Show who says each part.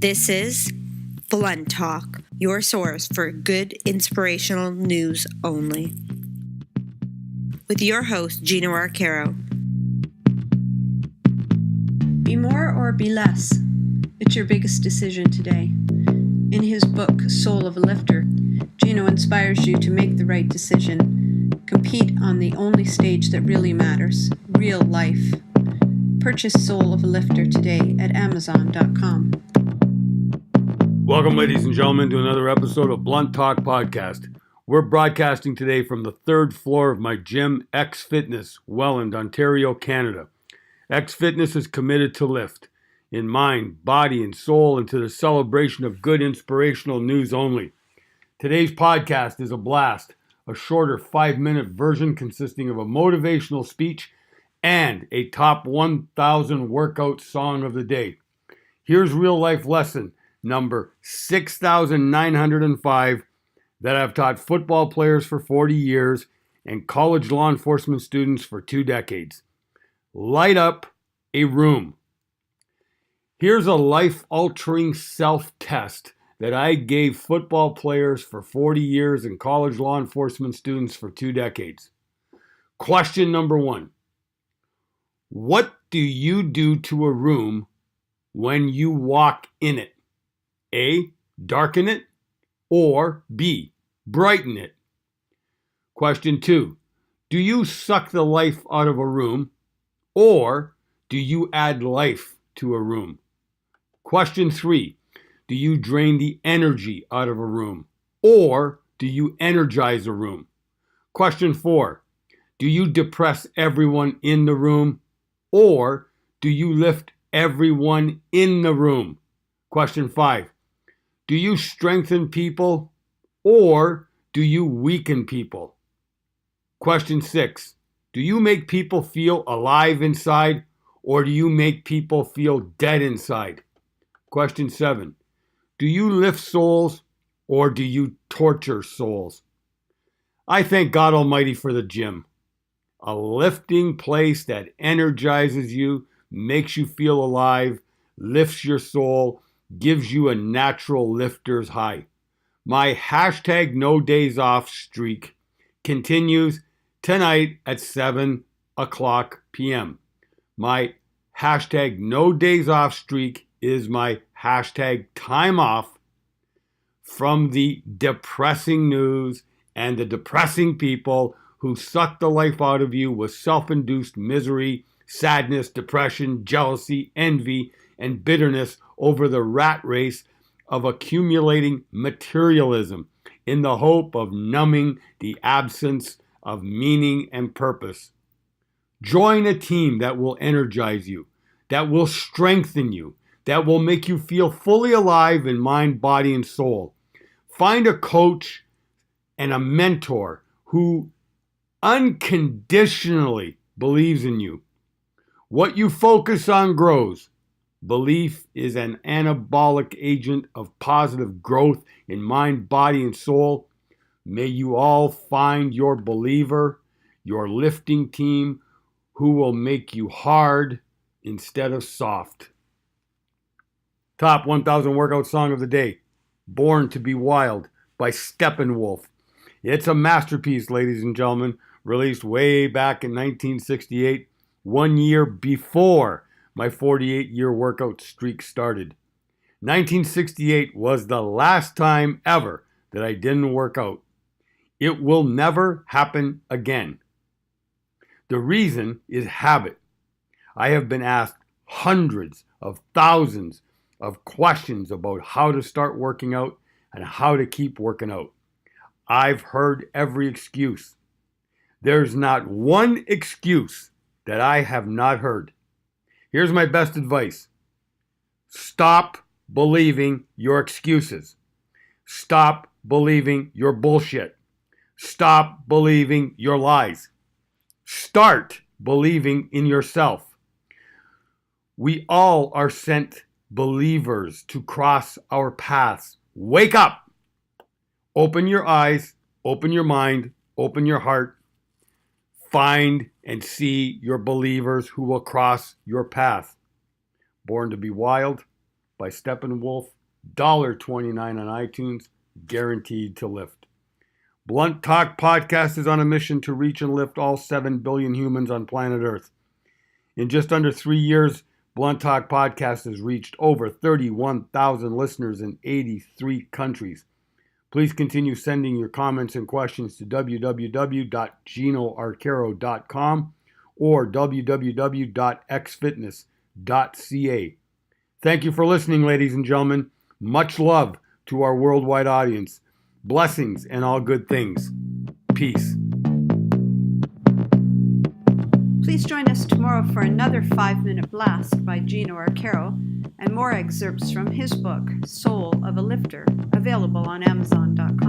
Speaker 1: This is Blunt Talk, your source for good inspirational news only. With your host, Gino Arcaro.
Speaker 2: Be more or be less? It's your biggest decision today. In his book, Soul of a Lifter, Gino inspires you to make the right decision. Compete on the only stage that really matters, real life. Purchase Soul of a Lifter today at Amazon.com.
Speaker 3: Welcome, ladies and gentlemen, to another episode of Blunt Talk Podcast. We're broadcasting today from the third floor of my gym, X Fitness, Welland, Ontario, Canada. X Fitness is committed to lift in mind, body, and soul, and to the celebration of good inspirational news only. Today's podcast is a blast, a shorter 5-minute version consisting of a motivational speech and a top 1,000 workout song of the day. Here's real life lesson number 6,905 that I've taught football players for 40 years and college law enforcement students for 2 decades. Light up a room. Here's a life-altering self-test that I gave football players for 40 years and college law enforcement students for 2 decades. Question number 1. What do you do to a room when you walk in it? A, darken it, or B, brighten it. Question 2, do you suck the life out of a room, or do you add life to a room? Question 3, do you drain the energy out of a room, or do you energize a room? Question 4, do you depress everyone in the room, or do you lift everyone in the room? Question 5, do you strengthen people or do you weaken people? Question 6, do you make people feel alive inside or do you make people feel dead inside? Question 7, do you lift souls or do you torture souls? I thank God Almighty for the gym, a lifting place that energizes you, makes you feel alive, lifts your soul, gives you a natural lifter's high. My hashtag no days off streak continues tonight at 7 o'clock p.m. My hashtag no days off streak is my hashtag time off from the depressing news and the depressing people who suck the life out of you with self-induced misery, sadness, depression, jealousy, envy, and bitterness over the rat race of accumulating materialism in the hope of numbing the absence of meaning and purpose. Join a team that will energize you, that will strengthen you, that will make you feel fully alive in mind, body, and soul. Find a coach and a mentor who unconditionally believes in you. What you focus on grows. Belief is an anabolic agent of positive growth in mind, body, and soul. May you all find your believer, your lifting team, who will make you hard instead of soft. Top 1,000 workout song of the day, Born to be Wild by Steppenwolf. It's a masterpiece, ladies and gentlemen, released way back in 1968, 1 year before my 48-year workout streak started. 1968 was the last time ever that I didn't work out. It will never happen again. The reason is habit. I have been asked hundreds of thousands of questions about how to start working out and how to keep working out. I've heard every excuse. There's not one excuse that I have not heard. Here's my best advice. Stop believing your excuses. Stop believing your bullshit. Stop believing your lies. Start believing in yourself. We all are sent believers to cross our paths. Wake up. Open your eyes, open your mind, open your heart. Find and see your believers who will cross your path. Born to be Wild by Steppenwolf, $1.29 on iTunes, guaranteed to lift. Blunt Talk Podcast is on a mission to reach and lift all 7 billion humans on planet Earth. In just under 3 years, Blunt Talk Podcast has reached over 31,000 listeners in 83 countries. Please continue sending your comments and questions to www.ginoarcaro.com or www.xfitness.ca. Thank you for listening, ladies and gentlemen. Much love to our worldwide audience. Blessings and all good things. Peace.
Speaker 2: Please join us tomorrow for another 5-minute blast by Gino Arcaro and more excerpts from his book, Soul of a Lifter, available on Amazon.com.